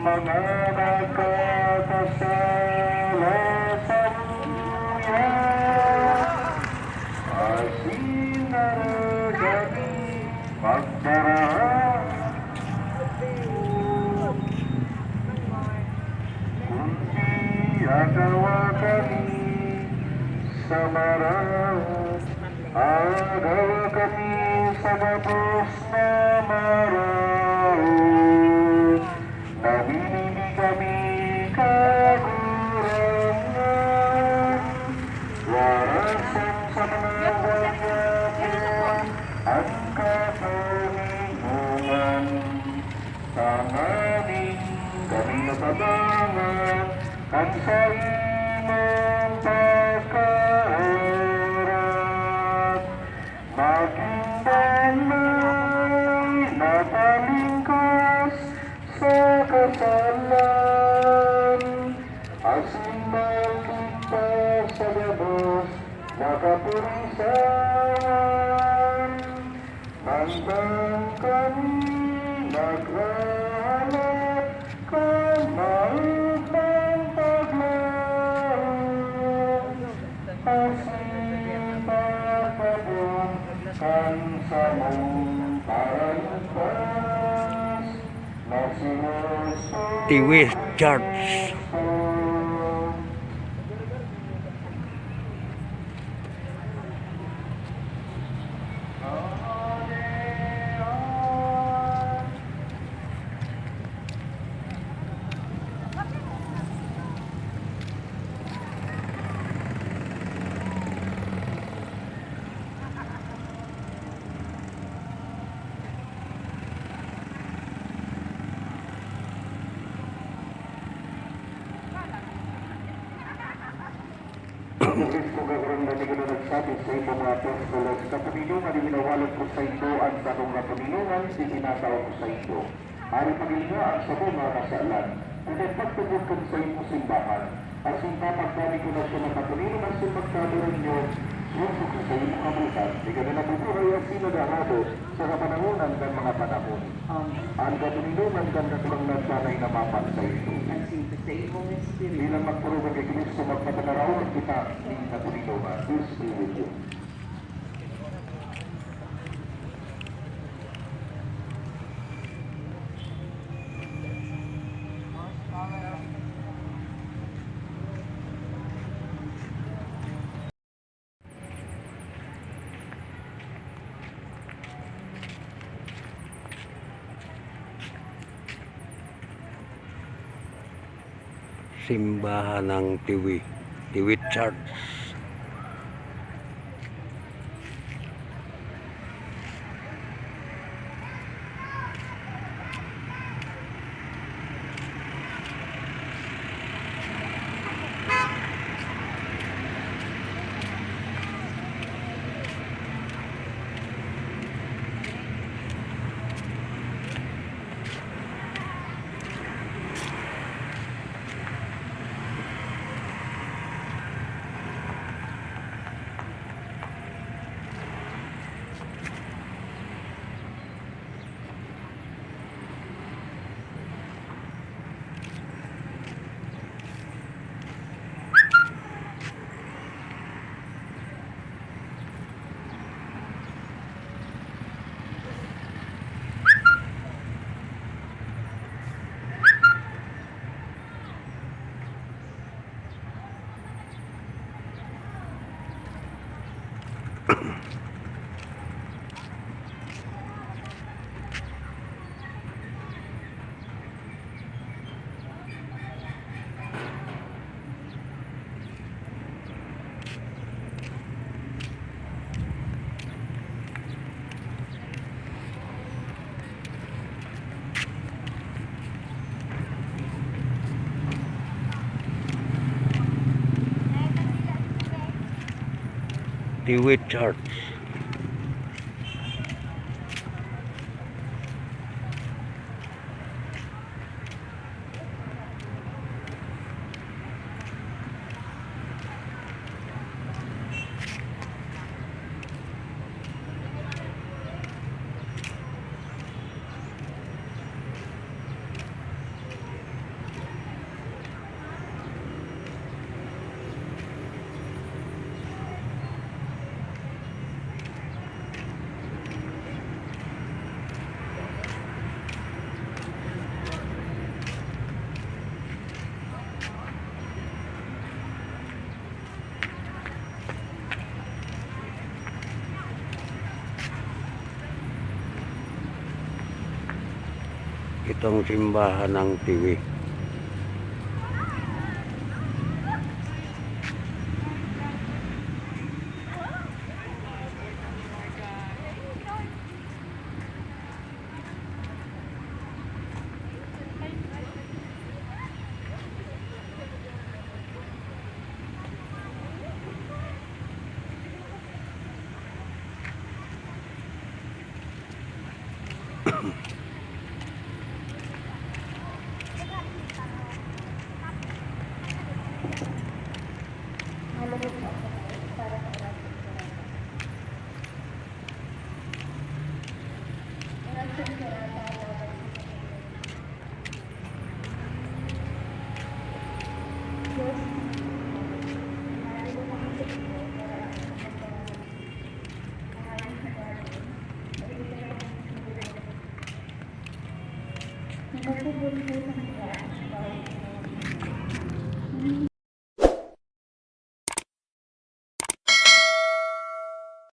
mga nagkakasala sa buyan, asinaragami magdaraan, kundi agawa kami sa maraan, agawa kami sa batos na maraan, nabibili kami kagurangan, warasan sa mga wangyayan, ang kapalingunan, tanganin kami natabangan, ang sa imong pagkaharap, maging damay napalingkas sa kasalan, asin maligtas sa labas nakapurisan, nandang kami naghahanap kamay ng paglaon, asin pagpabong kan sa mong paralipas, na sinusunod Tiwi Church. Kristo gagawin na nila nagsabi sa ito mga apostolos, kapamilungan di minawalag ko sa ito ang tanong na pamilungan di tinatawag ko sa ito. Ari pagilihaan sa mga kasalan, kung nagpagtubod ko sa ito simbahan, at simpapagdami ko na siya ng kapamilungan sa magkaburan niyo, sumusok ko sa iyong kabutan, di ka na nabubuhay ang sinadarado sa kapanahonan ng mga panahon. Ang kapamilungan ng katulang nagsanay na mapan sa ito. Bilang magpurungan kay Kristo, magpapanarawan kita ng kapamilungan. Peace be with you. Simbahan ng Tiwi Church. Tiwi Church. itong simbahan ng Tiwi. Nagpupulong